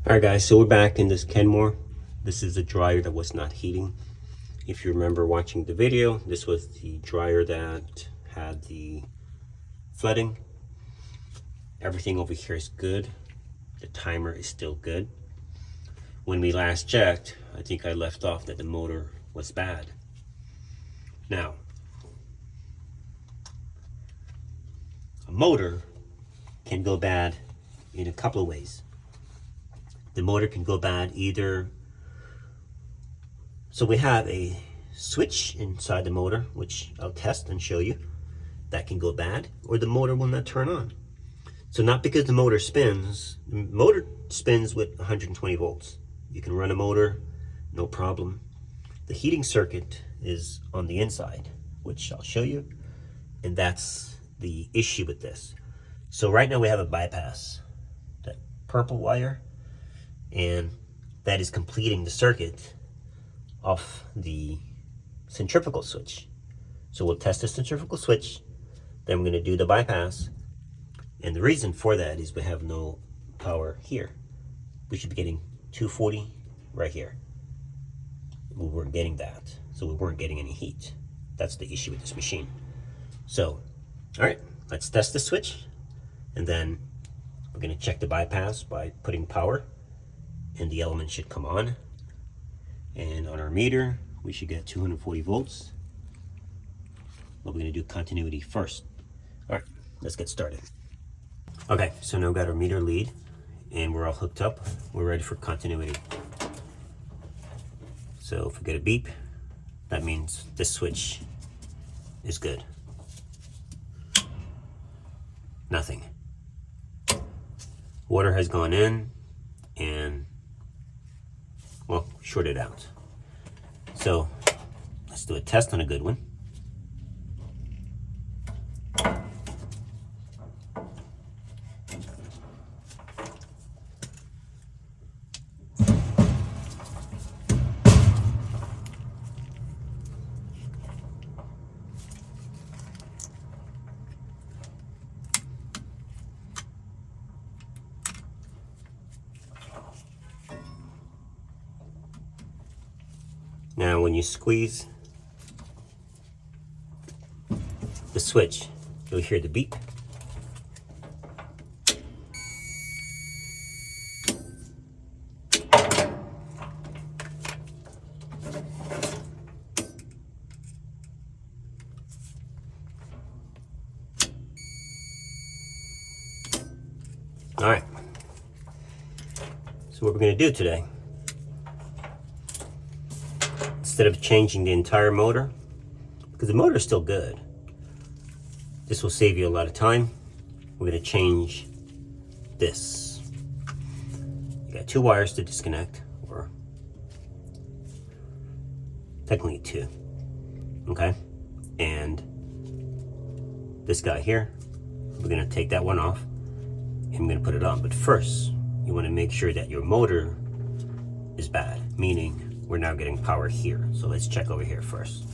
Alright guys, so we're back in this Kenmore. This is a dryer that was not heating. If you remember watching the video, this was the dryer that had the flooding. Everything over here is good. The timer is still good. When we last checked, I think I left off that the motor was bad. Now, a motor can go bad in a couple of ways. The motor can go bad either, so we have a switch inside the motor, which I'll test and show you, that can go bad, or the motor will not turn on. So not because the motor spins with 120 volts. You can run a motor, no problem. The heating circuit is on the inside, which I'll show you, and that's the issue with this. So right now we have a bypass, that purple wire, and that is completing the circuit of the centrifugal switch. So we'll test the centrifugal switch, then we're going to do the bypass, and the reason for that is we have no power here. We should be getting 240 right here. We weren't getting that, so we weren't getting any heat. That's the issue with this machine. So, all right, let's test the switch, and then we're going to check the bypass by putting power, and the element should come on. And on our meter, we should get 240 volts. But we're going to do continuity first. All right, let's get started. Okay, so now we've got our meter lead, and we're all hooked up. We're ready for continuity. So if we get a beep, that means this switch is good. Nothing. Water has gone in and, well, shorted out. So let's do a test on a good one. Now when you squeeze the switch, you'll hear the beep. All right, so what we're going to do today, instead of changing the entire motor, because the motor is still good, this will save you a lot of time. We're going to change this. You got two wires to disconnect, or technically two, okay? And this guy here, we're going to take that one off, and I'm going to put it on. But first, you want to make sure that your motor is bad, meaning we're now getting power here. So let's check over here first.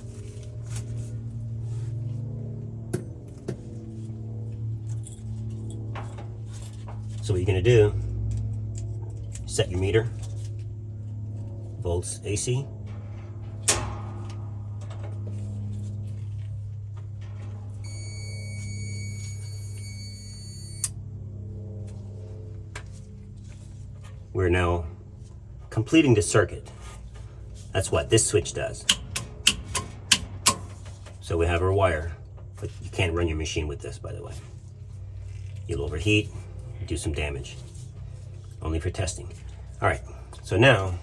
So what you're gonna do, set your meter, volts AC. We're now completing the circuit. That's what this switch does. So we have our wire, but you can't run your machine with this, by the way. You'll overheat, do some damage. Only for testing. All right, so now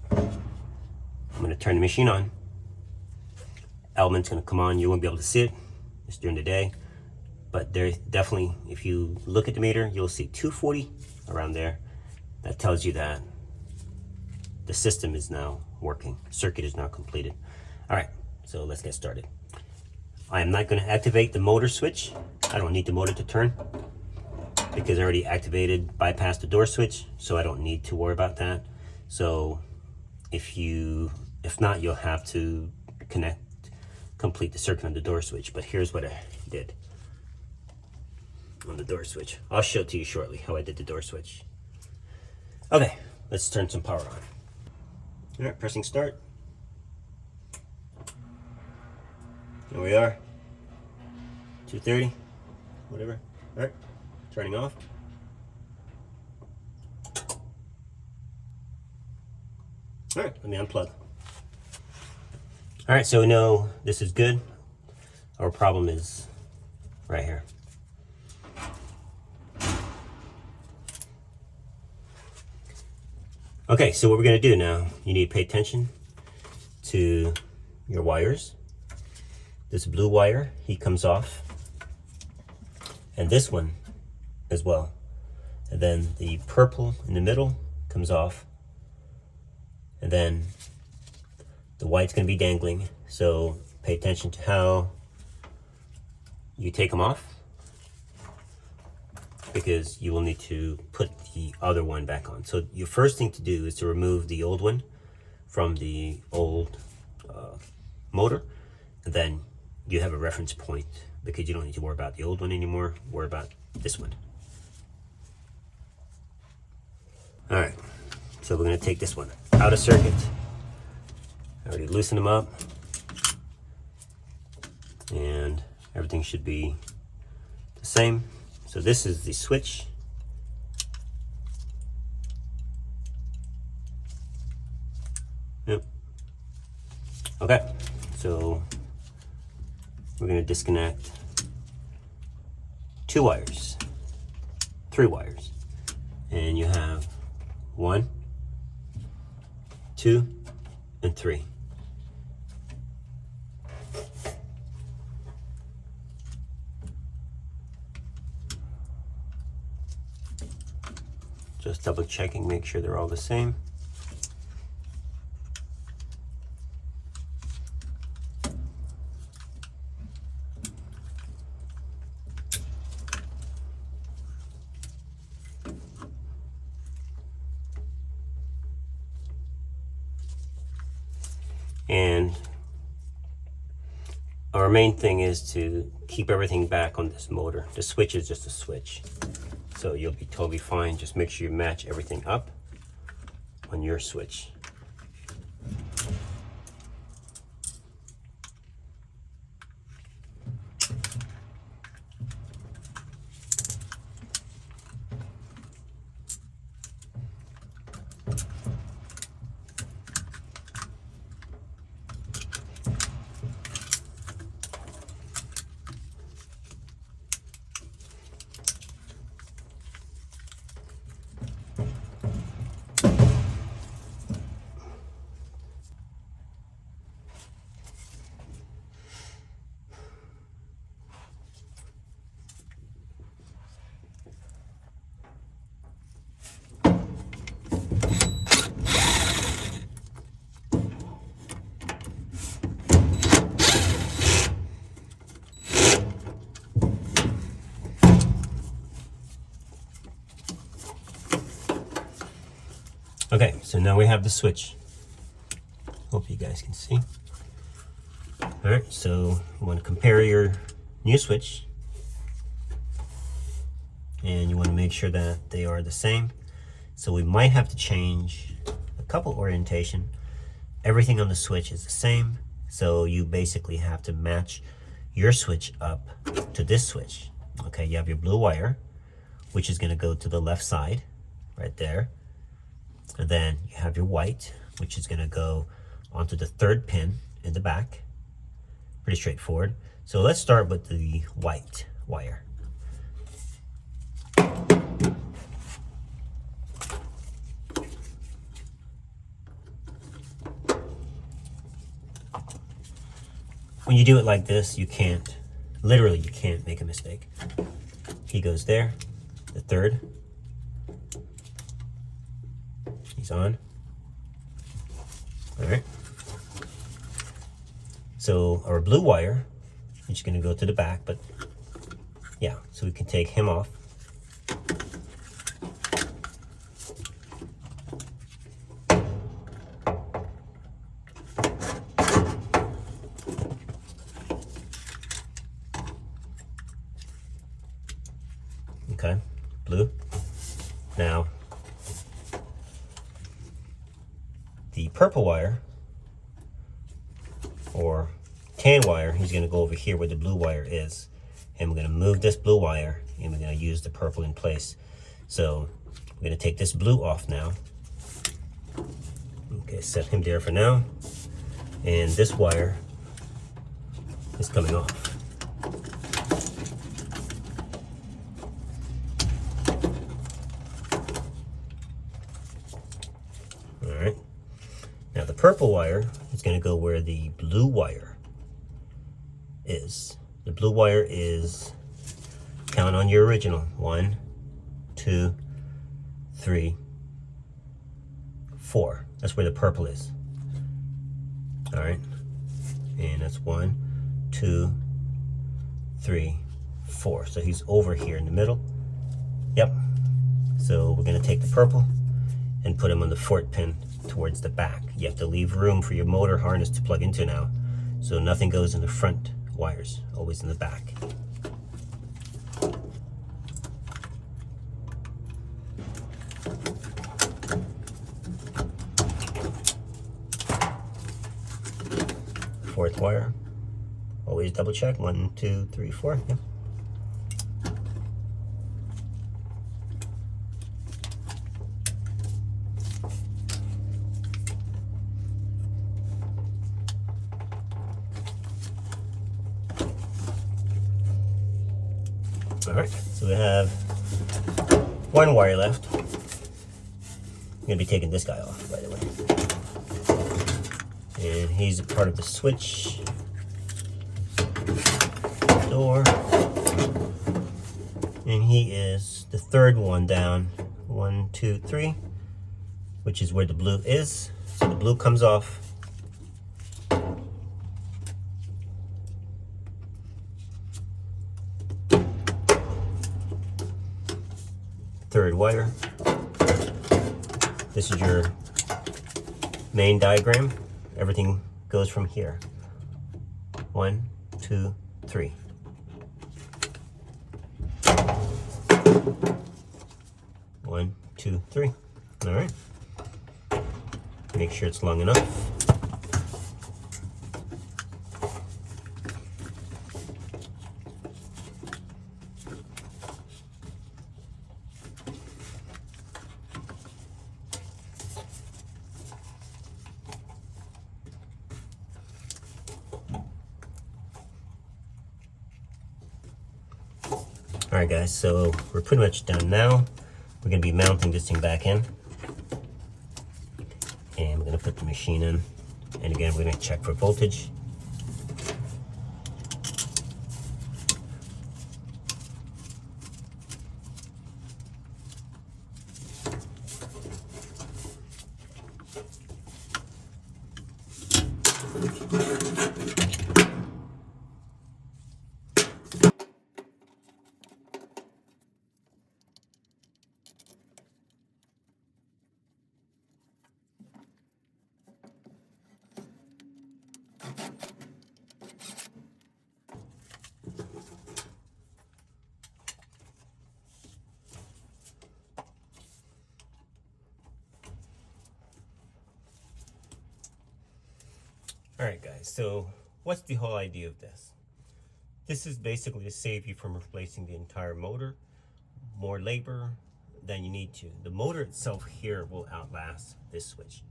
I'm gonna turn the machine on. Element's gonna come on. You won't be able to see it. It's during the day. But there's definitely, if you look at the meter, you'll see 240 around there. That tells you that the system is now working. Circuit is now completed. All right, so let's get started. I am not going to activate the motor switch. I don't need the motor to turn because I already activated, bypassed the door switch, so I don't need to worry about that. So if not, you'll have to complete the circuit on the door switch. But here's what I did. on the door switch. I'll show it to you shortly how I did the door switch. Okay, let's turn some power on. All right, pressing start. Here we are, 230, whatever. All right, turning off. All right, let me unplug. All right, so we know this is good. Our problem is right here. Okay, so what we're gonna do now, you need to pay attention to your wires. This blue wire, he comes off, and this one as well. And then the purple in the middle comes off, and then the white's gonna be dangling. So pay attention to how you take them off, because you will need to put the other one back on. So your first thing to do is to remove the old one from the old motor, and then you have a reference point, because you don't need to worry about the old one anymore. Worry about this one. All right, so we're gonna take this one out of circuit. I already loosened them up, and everything should be the same. So this is the switch. Yep. Okay, so we're going to disconnect 2 wires, 3 wires, and you have 1, 2, and 3. Just double checking, make sure they're all the same. And our main thing is to keep everything back on this motor. The switch is just a switch. So you'll be totally fine. Just make sure you match everything up on your switch. Okay, so now we have the switch. Hope you guys can see. All right, so you want to compare your new switch, and you want to make sure that they are the same. So we might have to change a couple orientation. Everything on the switch is the same, so you basically have to match your switch up to this switch. Okay, you have your blue wire, which is going to go to the left side, right there. And then you have your white, which is going to go onto the 3rd pin in the back. Pretty straightforward. So let's start with the white wire. When you do it like this, you can't, literally you can't make a mistake. He goes there, the 3rd. He's on. All right. So our blue wire, which is going to go to the back, but yeah, so we can take him off. Now, the purple wire or tan wire, he's going to go over here where the blue wire is. And we're going to move this blue wire and we're going to use the purple in place. So we're going to take this blue off now. Okay, set him there for now. And this wire is coming off. All right. Now the purple wire is going to go where the blue wire is. The blue wire is, count on your original, 1, 2, 3, 4. That's where the purple is. All right, and that's 1, 2, 3, 4. So he's over here in the middle. Yep. So we're going to take the purple and put him on the 4th pin towards the back. You have to leave room for your motor harness to plug into now. So nothing goes in the front wires, always in the back. Fourth wire, always double check. 1, 2, 3, 4. Yep. All right, so we have 1 wire left. I'm gonna be taking this guy off, by the way. And he's a part of the switch door. And he is the 3rd one down. 1, 2, 3, which is where the blue is. So the blue comes off. Third wire. This is your main diagram. Everything goes from here. 1, 2, 3. One, 2, 3. All right. Make sure it's long enough. Alright guys, so we're pretty much done now. We're going to be mounting this thing back in. And we're going to put the machine in. And again, we're going to check for voltage. Alright guys, so what's the whole idea of this? This is basically to save you from replacing the entire motor, more labor than you need to. The motor itself here will outlast this switch.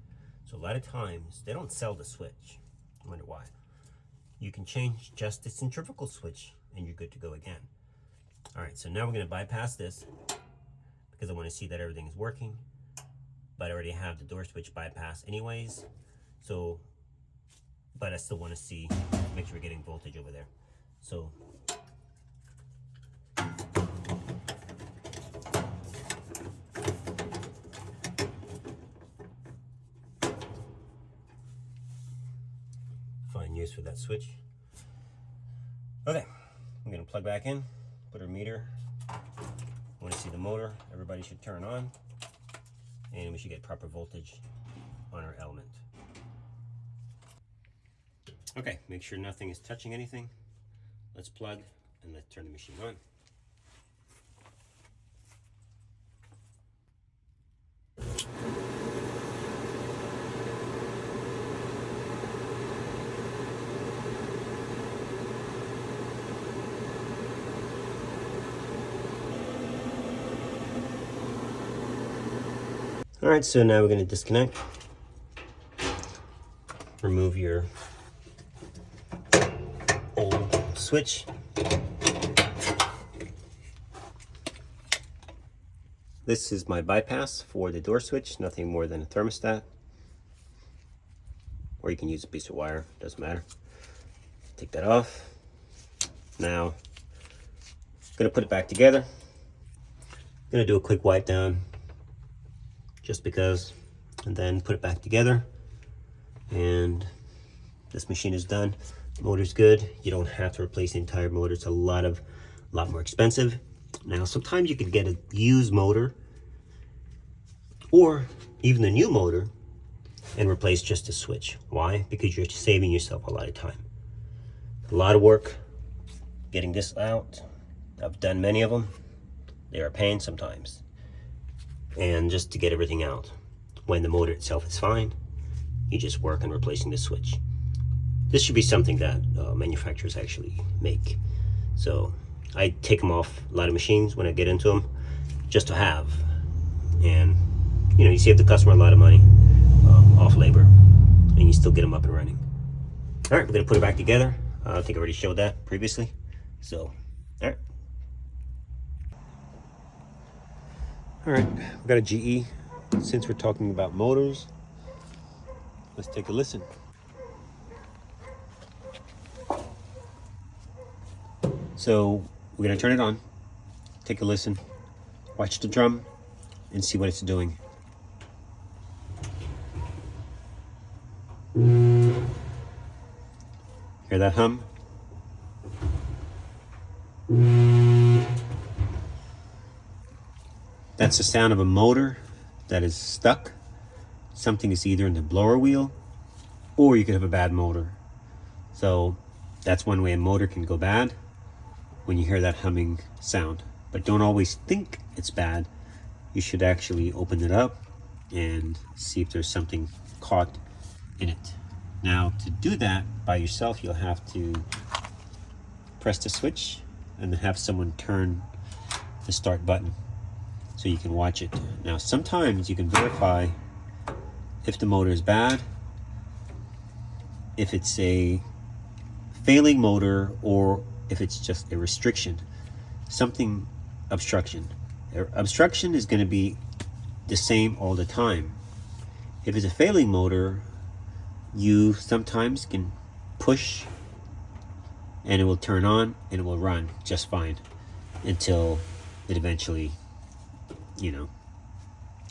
So a lot of times they don't sell the switch. I wonder why. You can change just the centrifugal switch and you're good to go again. Alright, so now we're going to bypass this because I want to see that everything is working. But I already have the door switch bypass anyways. So but I still want to see, make sure we're getting voltage over there. So find use for that switch. Okay, I'm gonna plug back in, put our meter. I want to see the motor. Everybody should turn on, and we should get proper voltage on our element. Okay, make sure nothing is touching anything. Let's plug and let's turn the machine on. All right, so now we're going to disconnect. Remove your old switch. This is my bypass for the door switch, nothing more than a thermostat. Or you can use a piece of wire, doesn't matter. Take that off. Now, I'm gonna put it back together. I'm gonna do a quick wipe down, just because, and then put it back together. And this machine is done. Motor's good. You don't have to replace the entire motor. It's a lot more expensive. Now, sometimes you could get a used motor or even a new motor and replace just the switch. Why? Because you're saving yourself a lot of time. A lot of work getting this out. I've done many of them. They are a pain sometimes. And just to get everything out. When the motor itself is fine, you just work on replacing the switch. This should be something that manufacturers actually make. So I take them off a lot of machines when I get into them, just to have. And you know, you save the customer a lot of money off labor, and you still get them up and running. All right, we're gonna put it back together. I think I already showed that previously. So, all right, we got a GE. Since we're talking about motors, let's take a listen. So we're gonna turn it on, take a listen, watch the drum, and see what it's doing. Hear that hum? That's the sound of a motor that is stuck. Something is either in the blower wheel, or you could have a bad motor. So that's one way a motor can go bad, when you hear that humming sound. But don't always think it's bad. You should actually open it up and see if there's something caught in it. Now, to do that by yourself, you'll have to press the switch and then have someone turn the start button so you can watch it. Now, sometimes you can verify if the motor is bad, if it's a failing motor, or if it's just a restriction, something obstruction. Obstruction is going to be the same all the time. If it's a failing motor, you sometimes can push and it will turn on and it will run just fine until it eventually, you know,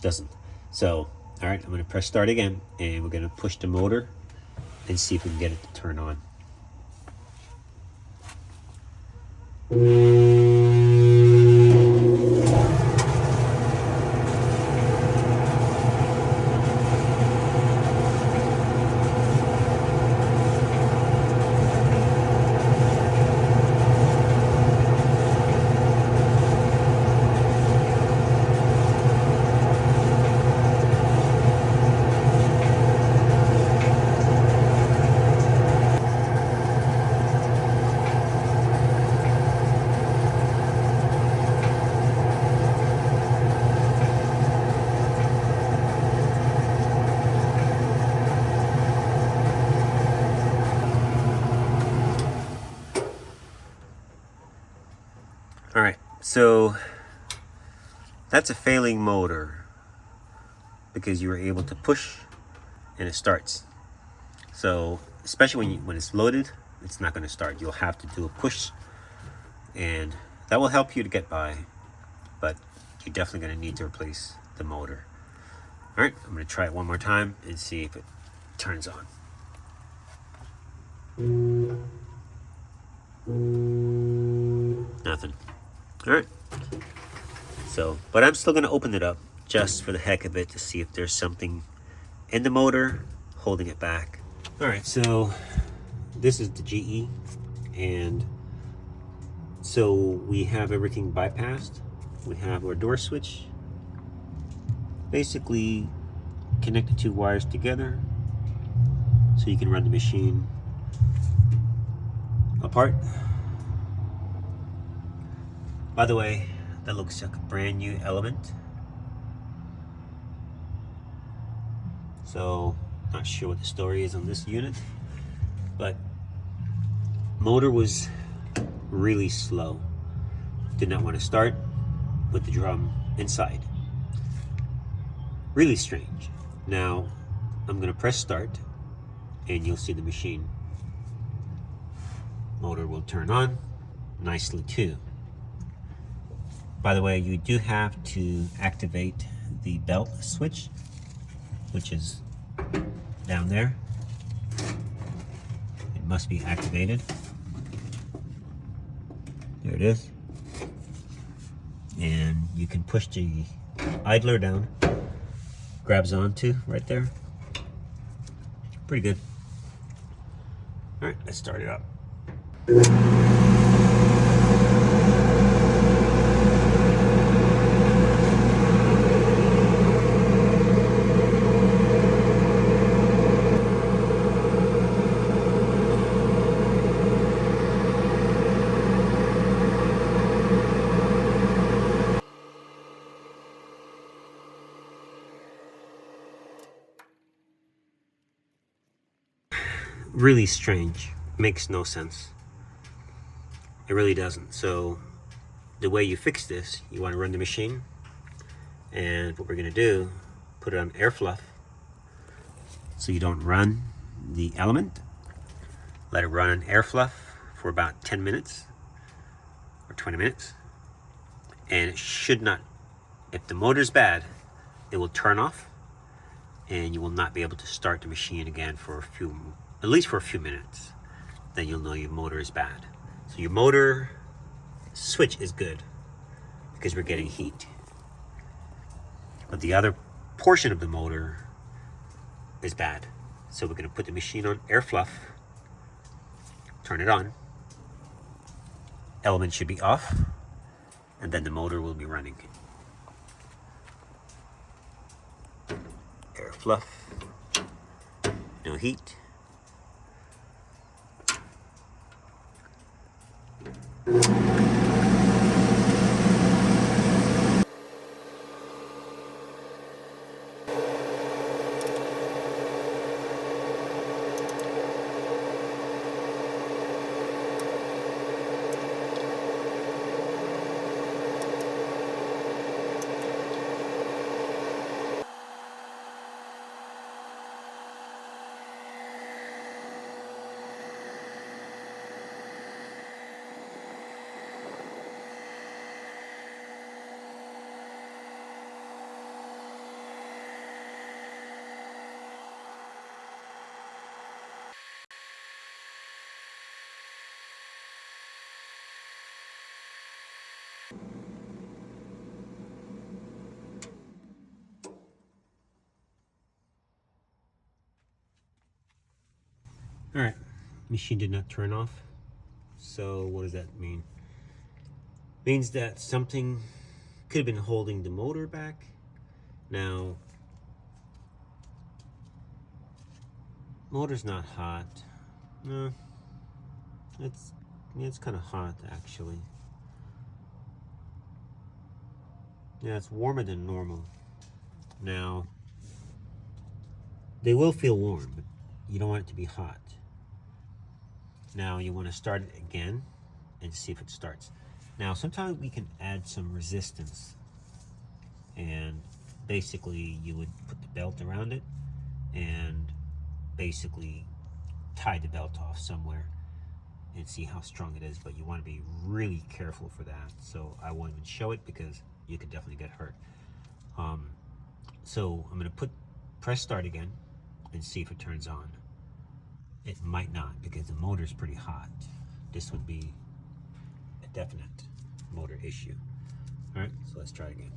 doesn't. So, all right, I'm going to press start again, and we're going to push the motor and see if we can get it to turn on. All right, so that's a failing motor because you were able to push and it starts. So especially when it's loaded, it's not going to start. You'll have to do a push, and that will help you to get by, but you're definitely going to need to replace the motor. All right, I'm going to try it one more time and see if it turns on. Nothing. All right, so, but I'm still going to open it up just for the heck of it to see if there's something in the motor holding it back. All right, so this is the GE, and so we have everything bypassed. We have our door switch. Basically connect the two wires together so you can run the machine apart. By the way, that looks like a brand new Element. So not sure what the story is on this unit, but motor was really slow. Did not want to start with the drum inside. Really strange. Now I'm going to press start and you'll see the machine. Motor will turn on nicely too. By the way, you do have to activate the belt switch, which is down there. It must be activated. There it is. And you can push the idler down. Grabs onto right there. Pretty good. All right, let's start it up. Really strange. Makes no sense. It really doesn't. So the way you fix this, you want to run the machine, and what we're going to do, put it on air fluff so you don't run the element. Let it run on air fluff for about 10 minutes or 20 minutes, and it should not, if the motor's bad, it will turn off and you will not be able to start the machine again for at least for a few minutes. Then you'll know your motor is bad. So your motor switch is good because we're getting heat. But the other portion of the motor is bad. So we're going to put the machine on air fluff, turn it on, element should be off, and then the motor will be running. Air fluff, no heat. All right, machine did not turn off. So what does that mean? Means that something could have been holding the motor back. Now, motor's not hot. No, it's kind of hot actually. Yeah, it's warmer than normal. Now, they will feel warm, but you don't want it to be hot. Now you want to start it again and see if it starts. Now sometimes we can add some resistance, and basically you would put the belt around it and basically tie the belt off somewhere and see how strong it is, but you want to be really careful for that. So I won't even show it because you could definitely get hurt. So I'm going to press start again and see if it turns on. It might not because the motor is pretty hot. This would be a definite motor issue. All right, so let's try again.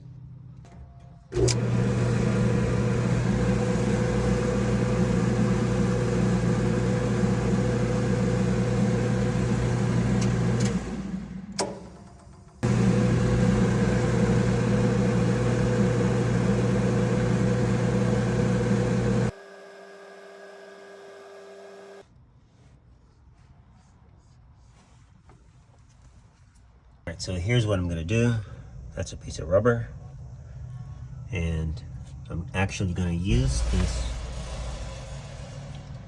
Alright, so here's what I'm going to do. That's a piece of rubber. And I'm actually going to use this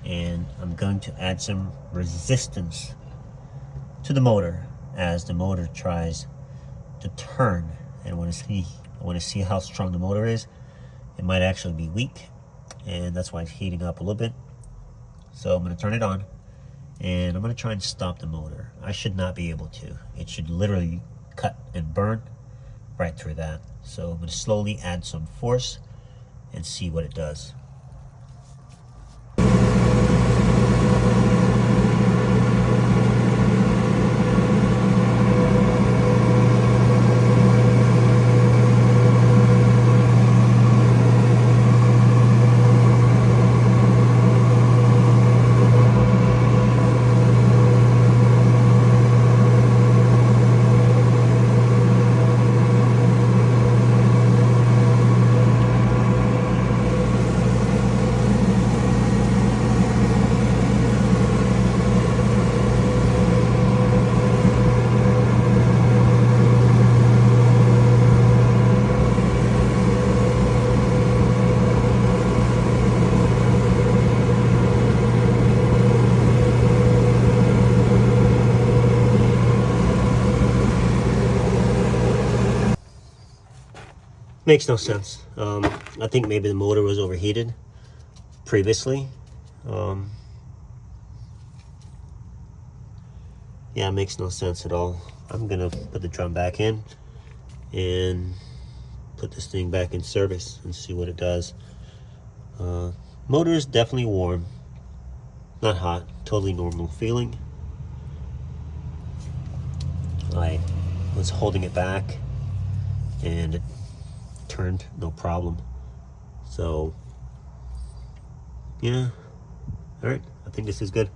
and I'm going to add some resistance to the motor as the motor tries to turn. And I want to see how strong the motor is. It might actually be weak, and that's why it's heating up a little bit. So I'm going to turn it on, and I'm going to try and stop the motor. I should not be able to. It should literally cut and burn right through that. So I'm going to slowly add some force and see what it does. Makes no sense. I think maybe the motor was overheated previously. Yeah, it makes no sense at all. I'm gonna put the drum back in and put this thing back in service and see what it does. Motor is definitely warm, not hot, totally normal feeling. I was holding it back and it turned no problem. So yeah, all right, I think this is good.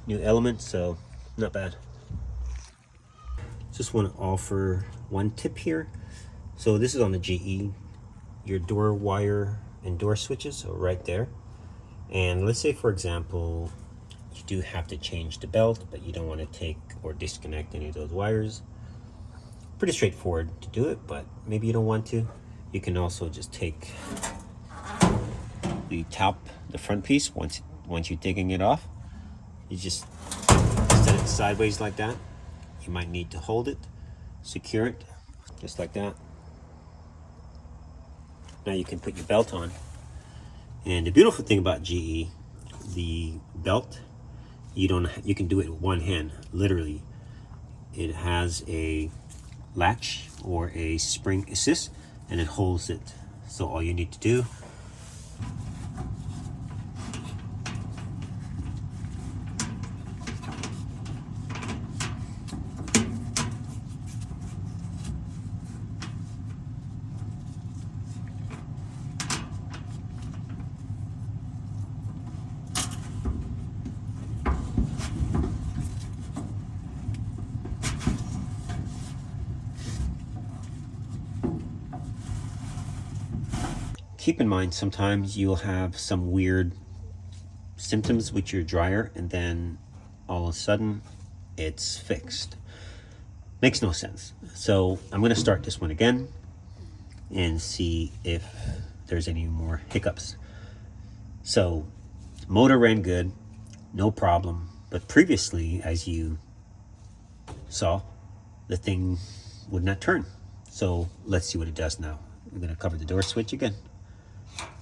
New element, so not bad. Just want to offer one tip here. So this is on the GE. Your door wire and door switches are right there. And let's say, for example, you do have to change the belt, but you don't want to take or disconnect any of those wires. Pretty straightforward to do it, but maybe you don't want to. You can also just take the front piece once you're taking it off. You just set it sideways like that. You might need to hold it, secure it, just like that. Now you can put your belt on. And the beautiful thing about GE, the belt, you can do it with one hand, literally. It has a latch or a spring assist, and it holds it. So all you need to do keep in mind, sometimes you'll have some weird symptoms with your dryer and then all of a sudden it's fixed. Makes no sense. So I'm going to start this one again and see if there's any more hiccups. So motor ran good, no problem, but previously, as you saw, the thing would not turn. So let's see what it does now. I'm going to cover the door switch again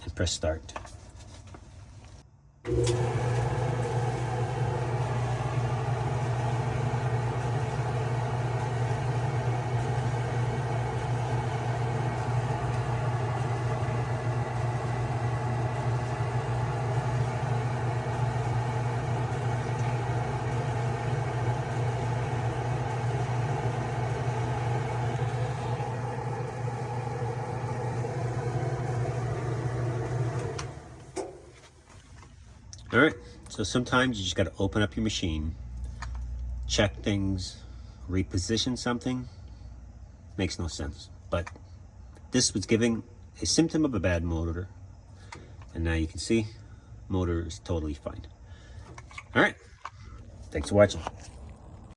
and press start. All right, so sometimes you just got to open up your machine, check things, reposition something. Makes no sense, but this was giving a symptom of a bad motor, and now you can see motor is totally fine. All right, thanks for watching.